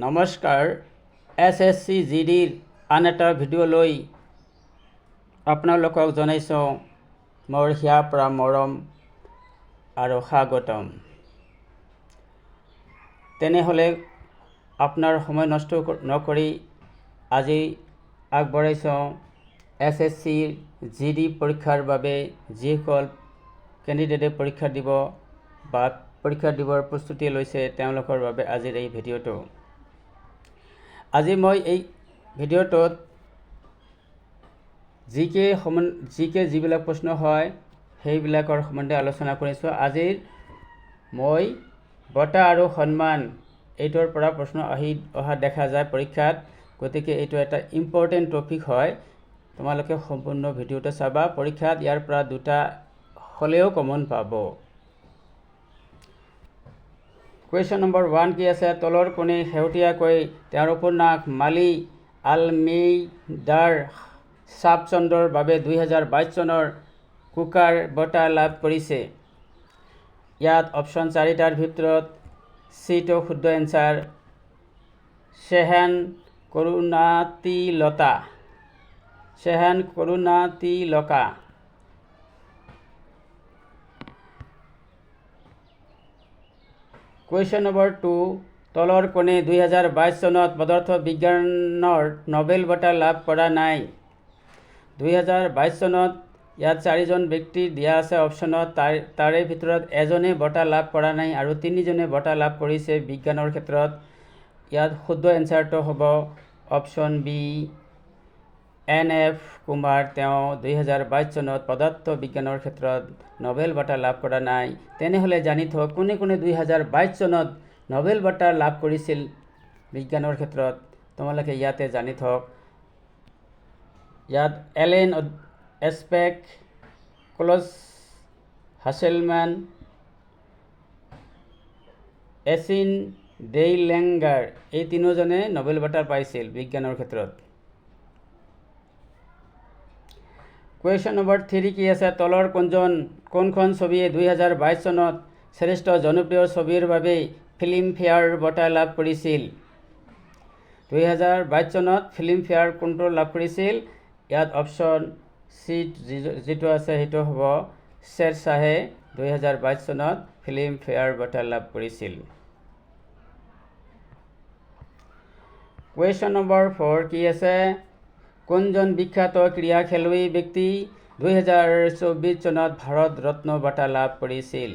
নমস্কাৰ SSC GDৰ আন এটা ভিডিঅ'লৈ আপোনালোকক জনাইছোঁ মোৰ হিয়াৰ পৰা মৰম আৰু স্বাগতম। তেনেহ'লে আপোনাৰ সময় নষ্ট নকৰি আজি আগবঢ়াইছোঁ SSC GD পৰীক্ষাৰ বাবে যিসকল কেণ্ডিডেটে পৰীক্ষা দিব বা পৰীক্ষা দিবৰ প্ৰস্তুতি লৈছে তেওঁলোকৰ বাবে আজিৰ এই ভিডিঅ'টো। আজি মই এই ভিডিঅ'টোত যিবিলাক প্ৰশ্ন হয় সেইবিলাকৰ সম্বন্ধে আলোচনা কৰিছোঁ। আজিৰ মই বঁটা আৰু সন্মান এইটোৰ পৰা প্ৰশ্ন অহা দেখা যায় পৰীক্ষাত, গতিকে এইটো এটা ইম্পৰ্টেণ্ট টপিক হয়। তোমালোকে সম্পূৰ্ণ ভিডিঅ'টো চাবা, পৰীক্ষাত ইয়াৰ পৰা দুটা হ'লেও কমন পাব। কুৱেশ্যন নম্বৰ 1 কি আছে? তলৰ কোনে শেহতীয়াকৈ তেওঁৰ উপন্যাস মালি আলমেইডাৰ চাপচন্দৰ বাবে 2022 চনৰ কুকাৰ বঁটা লাভ কৰিছে? ইয়াত অপশ্যন 4টাৰ ভিতৰত চিটো শুদ্ধ এনচাৰ। চেহান কৰোনাতিলকা। কুৱেশ্যন নম্বৰ 2 তলৰ কোনে 2022 চনত পদাৰ্থ বিজ্ঞানৰ নোবেল বঁটা লাভ কৰা নাই? 2022 চনত ইয়াত 4জন ব্যক্তিৰ দিয়া আছে অপশ্যনত, তাৰে ভিতৰত এজনে বঁটা লাভ কৰা নাই আৰু 3জনে বঁটা লাভ কৰিছে বিজ্ঞানৰ ক্ষেত্ৰত। ইয়াত শুদ্ধ এনচাৰটো হ'ব অপশ্যন বি NF কুমাৰ। তেওঁ 2022 চনত পদাৰ্থ বিজ্ঞানৰ ক্ষেত্ৰত নোবেল বঁটা লাভ কৰা নাই। তেনেহ'লে জানি থওক কোনে কোনে 2022 চনত নোবেল বঁটা লাভ কৰিছিল বিজ্ঞানৰ ক্ষেত্ৰত। তোমালোকে ইয়াতে জানি থওক। ইয়াত এলেন এস্পেক, ক্লজ হাছেলমান, এচিন ডেইলেংগাৰ এই তিনিজনে নোবেল বঁটা পাইছিল বিজ্ঞানৰ ক্ষেত্ৰত। কুৱেশ্যন নম্বৰ 3 কি আছে? তলৰ কোনখন ছবিয়ে 2022 চনত শ্ৰেষ্ঠ জনপ্ৰিয় ছবিৰ বাবে ফিল্মফেয়াৰ বঁটা লাভ কৰিছিল? 2022 চনত ফিল্মফেয়াৰ কোনটো লাভ কৰিছিল? ইয়াত অপশ্যন চি যিটো আছে সেইটো হ'ব শ্বেৰশ্বাহে 2022 চনত ফিল্মফেয়াৰ বঁটা লাভ কৰিছিল। কুৱেশ্যন নম্বৰ 4 কি আছে? কোনজন বিখ্যাত ক্ৰীড়া খেলুৱৈ ব্যক্তি 2024 চনত ভাৰত ৰত্ন বঁটা লাভ কৰিছিল?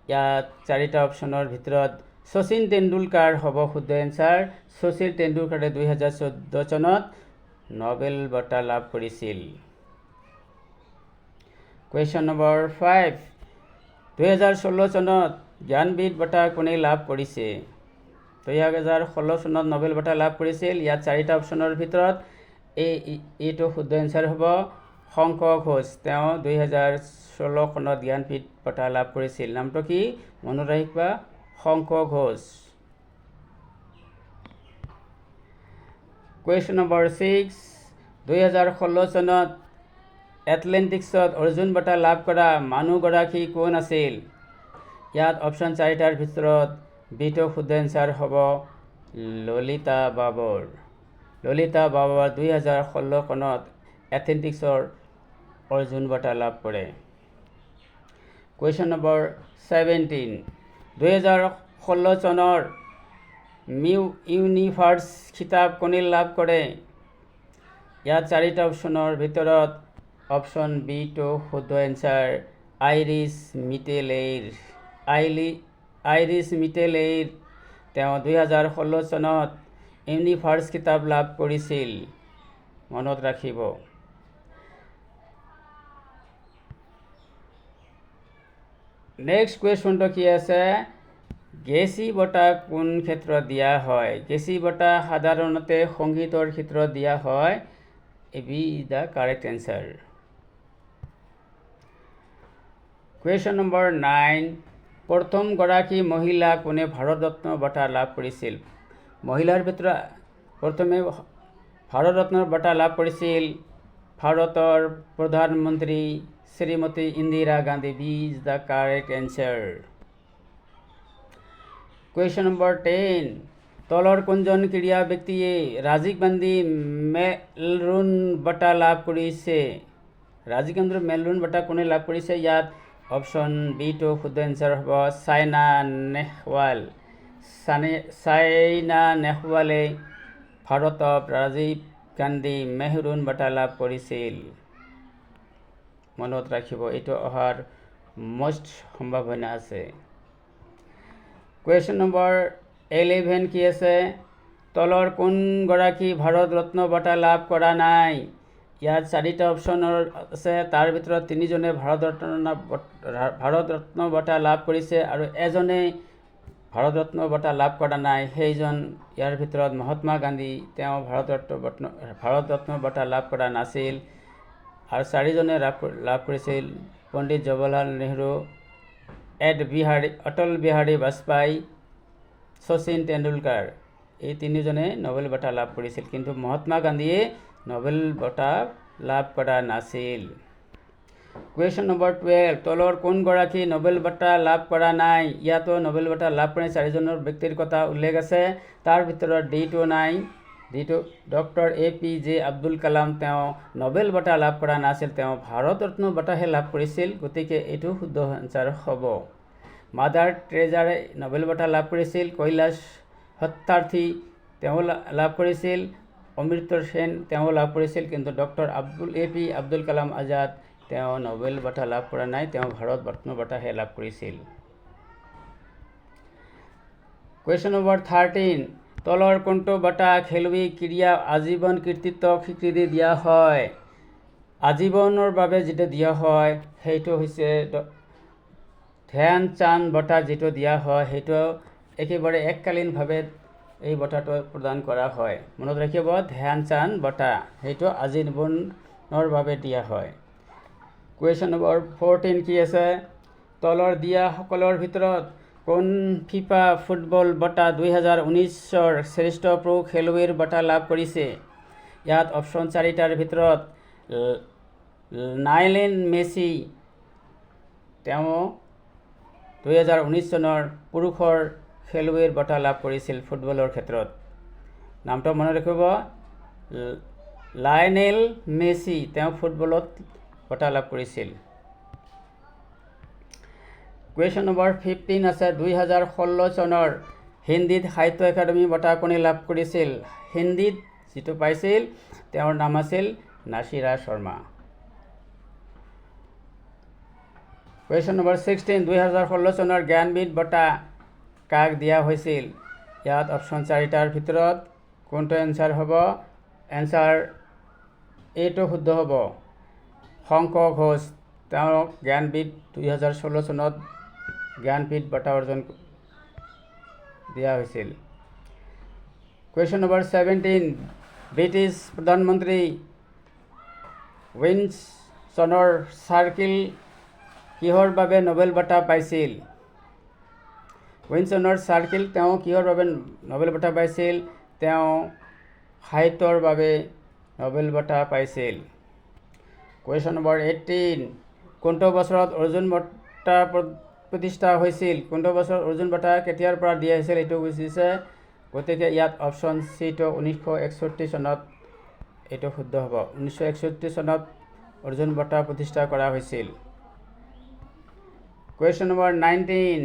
ইয়াত 4টা অপশ্যনৰ ভিতৰত শচীন তেণ্ডুলকাৰ হ'ব শুদ্ধ এনচাৰ। শচীন তেণ্ডুলকাৰে 2014 চনত নোবেল বঁটা লাভ কৰিছিল। কুৱেশ্যন নম্বৰ 5 2016 চনত জ্ঞানপীঠ বঁটা কোনে লাভ কৰিছে? 2016 চনত নোবেল বঁটা লাভ কৰিছিল। ইয়াত 4টা অপশ্যনৰ ভিতৰত এইটো শুদ্ধ এনচাৰ হ'ব শংকৰ ঘোষ। তেওঁ 2016 চনত জ্ঞানপীঠ বঁটা লাভ কৰিছিল। নামটো কি মনত ৰাখিবা, শংকৰ ঘোষ। কুৱেশ্যন নম্বৰ 6 2016 চনত এথলেটিক্সত অৰ্জুন বঁটা লাভ কৰা মানুহগৰাকী কোন আছিল? ইয়াত অপশ্যন 4টাৰ ভিতৰত বিটো শুদ্ধ এনচাৰ হ'ব ললিতা বাবৰ। ললিতা বাবৰ 2016 চনত এথলেটিক্সৰ অৰ্জুন বঁটা লাভ কৰে। কুৱেশ্যন নম্বৰ 17 2016 চনৰ মিউ ইউনিভাৰ্ছ খিতাপ কোনে লাভ কৰে? ইয়াত 4টা অপশ্যনৰ ভিতৰত অপশ্যন বিটো শুদ্ধ এনচাৰ আইৰিছ মিটেলেইৰ। তেওঁ 2016 চনত ইউনিভাৰ্ছ খিতাপ লাভ কৰিছিল, মনত ৰাখিব। নেক্সট কুৱেশ্যনটো কি আছে? গেছি বঁটা কোন ক্ষেত্ৰত দিয়া হয়? গেছি বঁটা সাধাৰণতে সংগীতৰ ক্ষেত্ৰত দিয়া হয়। B is the correct answer. Question number 9 প্ৰথমগৰাকী মহিলা কোনে ভাৰত ৰত্ন বঁটা লাভ কৰিছিল? মহিলাৰ ভিতৰত প্ৰথমে ভাৰত ৰত্ন বঁটা লাভ কৰিছিল ভাৰতৰ প্ৰধানমন্ত্ৰী Shrimati Indira Gandhi. B is the correct answer. Question number 10 তলৰ কোনজন ক্ৰীড়া ব্যক্তিয়ে ৰাজীৱ গান্ধী মেলৰুন বঁটা লাভ কৰিছে? ৰাজীৱ গান্ধী মেলৰুন বঁটা কোনে লাভ কৰিছে? ইয়াত অপশ্যন বিটো শুদ্ধ এনচাৰ হ'ব চাইনা নেহৱাল। চাইনা নেহৱালে ভাৰতত ৰাজীৱ গান্ধী মেহৰুন বঁটা লাভ কৰিছিল। মনত ৰাখিব, এইটো অহাৰ মষ্ট সম্ভাৱনা আছে। কুৱেশ্যন নম্বৰ 11 কি আছে? তলৰ কোনগৰাকী ভাৰত ৰত্ন বঁটা লাভ কৰা নাই? ইয়াত 4টা অপশ্যনৰ আছে, তাৰ ভিতৰত 3জনে ভাৰত ৰত্ন বঁটা লাভ কৰিছে আৰু এজনে ভাৰত ৰত্ন বঁটা লাভ কৰা নাই। সেইজন ইয়াৰ ভিতৰত মহাত্মা গান্ধী, তেওঁ ভাৰত ৰত্ন বঁটা লাভ কৰা নাছিল। আৰু 4জনে লাভ কৰিছিল পণ্ডিত জৱাহৰলাল নেহৰু, অটল বিহাৰী বাজপেয়ী, শচীন তেণ্ডুলকাৰ। এই 3জনে নোবেল বঁটা লাভ কৰিছিল, কিন্তু মহাত্মা গান্ধীয়ে নোবেল বঁটা লাভ কৰা নাছিল। কুৱেশ্যন নম্বৰ 12 তলৰ কোনগৰাকী নোবেল বঁটা লাভ কৰা নাই? ইয়াতো নোবেল বঁটা লাভ কৰা 4জনৰ ব্যক্তিৰ কথা উল্লেখ আছে, তাৰ ভিতৰত ডিটো নাই। ডিটো ডক্টৰ APJ আব্দুল কালাম, তেওঁ নোবেল বঁটা লাভ কৰা নাছিল, তেওঁ ভাৰত ৰত্ন বঁটাহে লাভ কৰিছিল, গতিকে এইটো শুদ্ধ এনচাৰ হ'ব। মাদাৰ টেৰেছাই নোবেল বঁটা লাভ কৰিছিল। কৈলাশ সত্যাৰ্থী তেওঁ লাভ কৰিছিল। অমৃত্য সেন তেওঁ লাভ কৰিছিল, কিন্তু ডক্টৰ APJ আব্দুল কালাম আজাদ তেওঁ নোবেল বঁটা লাভ কৰা নাই, তেওঁ ভাৰত ৰত্ন বঁটাহে লাভ কৰিছিল। কুৱেশ্যন নম্বৰ 13 তলৰ কোনটো বঁটা খেলুৱৈ ক্ৰীড়া আজীৱন কৃতিত্বক স্বীকৃতি দিয়া হয়? আজীৱনৰ বাবে যিটো দিয়া হয় সেইটো হৈছে ধ্যান চাঁদ বঁটা। যিটো দিয়া হয় সেইটো একেবাৰে এককালীনভাৱে এই বঁটাটো প্ৰদান কৰা হয়। মনত ৰাখিব, ধ্যান চাঁদ বঁটা সেইটো আজীৱনৰ বাবে দিয়া হয়। কুৱেশ্যন নম্বৰ 14 কি আছে? তলৰ দিয়াসকলৰ ভিতৰত কোন ফিফা ফুটবল বঁটা 2019ৰ শ্ৰেষ্ঠ প্ৰ খেলুৱৈৰ বঁটা লাভ কৰিছে? ইয়াত অপশ্যন 4টাৰ ভিতৰত লায়নেল মেছি, তেওঁ 2019 চনৰ পুৰুষৰ খেলুৱৈৰ বঁটা লাভ কৰিছিল ফুটবলৰ ক্ষেত্ৰত। নামটো মনত ৰাখিব, লায়নেল মেছি, তেওঁ ফুটবলত বঁটা লাভ কৰিছিল। কুৱেশ্যন নম্বৰ 15 আছে 2016 চনৰ হিন্দীত সাহিত্য একাডেমী বঁটা কোনে লাভ কৰিছিল? হিন্দীত যিটো পাইছিল তেওঁৰ নাম আছিল নাছিৰা শৰ্মা। কুৱেশ্যন নম্বৰ 16 2016 চনৰ জ্ঞানপীঠ বঁটা কাক দিয়া হৈছিল? ইয়াত অপশ্যন 4টাৰ ভিতৰত কোনটো এনচাৰ হ'ব? এনচাৰ এইটো শুদ্ধ হ'ব, শংকৰ ঘোষ, তেওঁক জ্ঞানপীঠ 2016 চনত জ্ঞানপীঠ বঁটা অৰ্জন দিয়া হৈছিল। কুৱেশ্যন নম্বৰ 17 ব্ৰিটিছ প্ৰধানমন্ত্ৰী উইনষ্টনৰ চাৰ্চিল কিহৰ বাবে নোবেল বঁটা পাইছিল? উইনষ্টনৰ চাৰ্চিল তেওঁ কিহৰ বাবে নোবেল বঁটা পাইছিল? তেওঁ সাহিত্যৰ বাবে নোবেল বঁটা পাইছিল। কুৱেশ্যন নম্বৰ 18 কোনটো বছৰত অৰ্জুন বঁটা প্ৰতিষ্ঠা হৈছিল? কোনটো বছৰত অৰ্জুন বঁটা কেতিয়াৰ পৰা দিয়া হৈছিল এইটো বুজিছে, গতিকে ইয়াত অপশ্যন চিটো 1961 চনত এইটো শুদ্ধ হ'ব। 1961 চনত অৰ্জুন বঁটা প্ৰতিষ্ঠা কৰা হৈছিল। কুৱেশ্যন নম্বৰ 19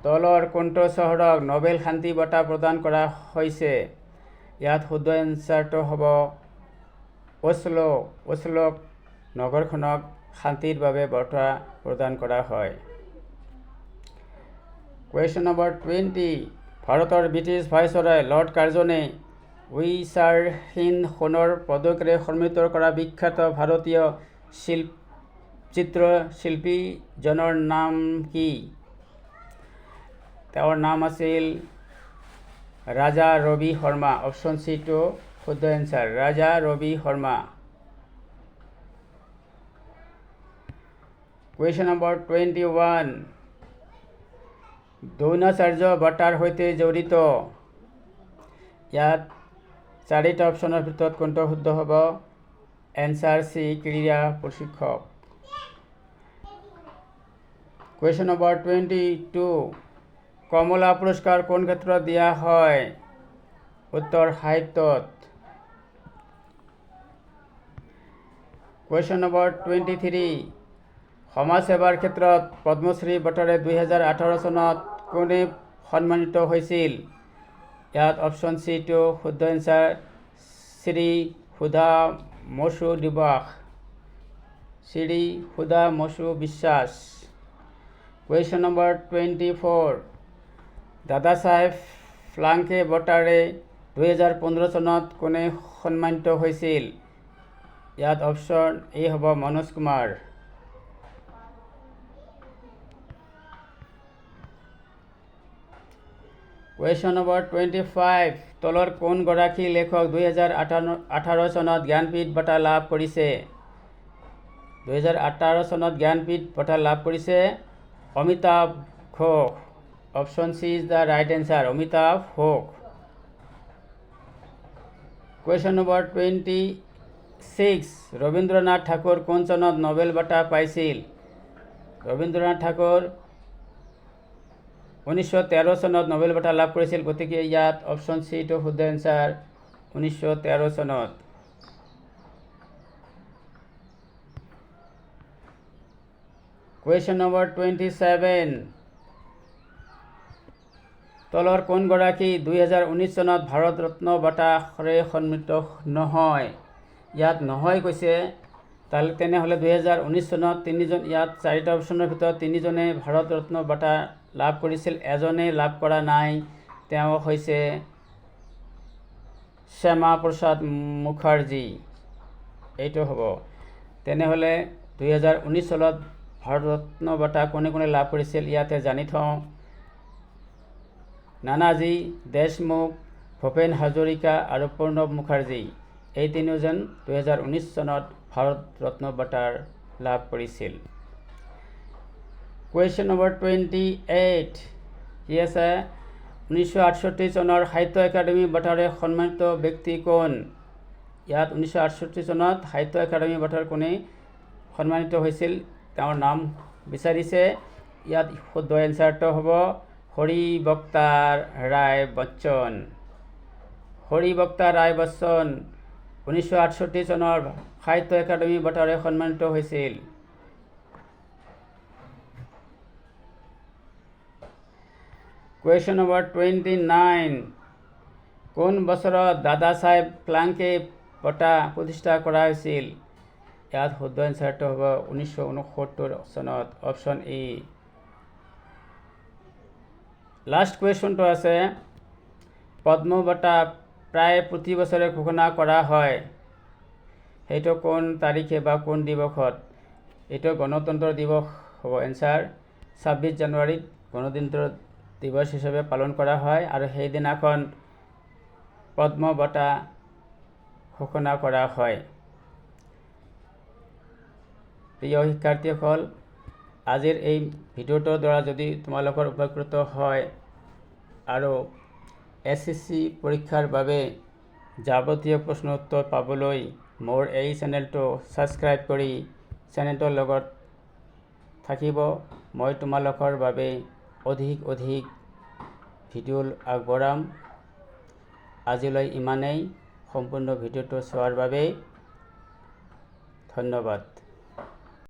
তলৰ কোনটো চহৰক নোবেল শান্তি বঁটা প্ৰদান কৰা হৈছে? ইয়াত শুদ্ধ এনচাৰটো হ'ব অছলো। অছলোক নগৰখনক শান্তিৰ বাবে বঁটা প্ৰদান কৰা হয়। কুৱেশ্যন নম্বৰ 20 ভাৰতৰ ব্ৰিটিছ ভাইচৰয় লৰ্ড কাৰ্জনে উইচাৰহীন সোণৰ পদকেৰে সন্মানিত কৰা বিখ্যাত ভাৰতীয় চিত্ৰশিল্পীজনৰ নাম কি? তেওঁৰ নাম আছিল ৰাজা ৰবি শৰ্মা। অপশ্যন চিটো শুদ্ধ এনচাৰ, ৰাজা ৰবি শৰ্মা। কুৱেশ্যন নম্বৰ 21 দ্ৰোণাচাৰ্য বঁটাৰ সৈতে জড়িত। ইয়াত 4টা অপশ্যনৰ ভিতৰত কোনটো শুদ্ধ হ'ব? এনচাৰ চি, ক্ৰীড়া প্ৰশিক্ষক। কুৱেশ্যন নম্বৰ 22 কমলা পুৰস্কাৰ কোন ক্ষেত্ৰত দিয়া হয়? উত্তৰ সাহিত্যত। কুৱেশ্যন নম্বৰ 23, সমাজ সেৱাৰ ক্ষেত্ৰত পদ্মশ্ৰী বঁটাৰে 2018 চনত কোনে সন্মানিত হৈছিল? ইয়াত অপশ্যন চিটো শুদ্ধ এনচাৰ শ্ৰী সুধা মসু দিৱস, শ্ৰী সুধা মসু বিশ্বাস। কুৱেশ্যন নম্বৰ 24, দাদা চাহেব ফাল্কে বঁটাৰে 2015 চনত কোনে সন্মানিত হৈছিল? ইয়াত অপশ্যন এ হ'ব মনোজ কুমাৰ। কুৱেশ্যন নম্বৰ 25, তলৰ কোনগৰাকী লেখক 2018 চনত জ্ঞানপীঠ বঁটা লাভ কৰিছে? 2018 চনত জ্ঞানপীঠ বঁটা লাভ কৰিছে Amitabh Ghosh. Option C is the right answer, Amitabh Ghosh. Question number 26, Rabindranath Thakur কোন চনত নোবেল বঁটা পাইছিল? ৰবীন্দ্ৰনাথ ঠাকুৰ 1913 চনত নোবেল বঁটা লাভ কৰিছিল, গতিকে ইয়াত অপশ্যন চিটো শুদ্ধ এনচাৰ 1913 চনত। কুৱেশ্যন নম্বৰ 27, তলৰ কোনগৰাকী 2019 চনত ভাৰত ৰত্ন বঁটাৰে সন্মানিত নহয়? ইয়াত নহয় কৈছে, তেনেহ'লে 2019 চনত তিনিজন, ইয়াত চাৰিটা অপশ্যনৰ ভিতৰত তিনিজনে ভাৰত ৰত্ন বঁটা লাভ কৰিছিল, এজনে লাভ কৰা নাই, তেওঁ হৈছে শ্যামা প্ৰসাদ মুখাৰ্জী। এইটো হ'ব। তেনেহ'লে 2019 চনত ভাৰত ৰত্ন বঁটা কোনে কোনে লাভ কৰিছিল ইয়াতে জানি থওঁ। নানাজী দেশমুখ, ভূপেন হাজৰিকা আৰু প্ৰণৱ মুখাৰ্জী, এই তিনিওজন 2019 চনত ভাৰত ৰত্ন বঁটা লাভ কৰিছিল। কুৱেশ্যন নম্বৰ 28, কি আছে? 1968 চনৰ সাহিত্য একাডেমী বঁটাৰে সন্মানিত ব্যক্তি কোন? ইয়াত 1968 চনত সাহিত্য একাডেমী বঁটাৰ কোনে সন্মানিত হৈছিল তেওঁৰ নাম বিচাৰিছে। ইয়াত শুদ্ধ এনচাৰটো হ'ব হৰিভক্তা ৰায় বচ্চন। হৰিভক্তা ৰায় বচ্চন 1968 চনৰ সাহিত্য একাডেমী বঁটাৰে সন্মানিত হৈছিল। কুৱেশ্যন নম্বৰ 29, কোন বছৰত দাদা চাহেব ফাল্কে বঁটা প্ৰতিষ্ঠা কৰা হৈছিল? ইয়াত শুদ্ধ এনচাৰটো হ'ব 1969 চনত, অপশ্যন ই। লাষ্ট কুৱেশ্যনটো আছে, পদ্ম বঁটা প্ৰায় প্ৰতি বছৰে ঘোষণা কৰা হয়, সেইটো কোন তাৰিখে বা কোন দিৱসত? এইটো গণতন্ত্ৰ দিৱস হ'ব এনচাৰ। 26 জানুৱাৰীত গণতন্ত্ৰ দিৱস হিচাপে পালন কৰা হয় আৰু সেইদিনাখন পদ্ম বঁটা ঘোষণা কৰা হয়। প্ৰিয় শিক্ষাৰ্থীসকল, আজিৰ এই ভিডিঅ'টোৰ দ্বাৰা যদি তোমালোকৰ উপকৃত হয় আৰু SSC পৰীক্ষাৰ বাবে যাৱতীয় প্ৰশ্ন উত্তৰ পাবলৈ মোৰ এই চেনেলটো ছাবস্ক্ৰাইব কৰি চেনেলটোৰ লগত থাকিব। মই তোমালোকৰ বাবে অধিক ভিডিঅ' আগবঢ়াম। আজিলৈ ইমানেই। সম্পূৰ্ণ ভিডিঅ'টো চোৱাৰ বাবে ধন্যবাদ।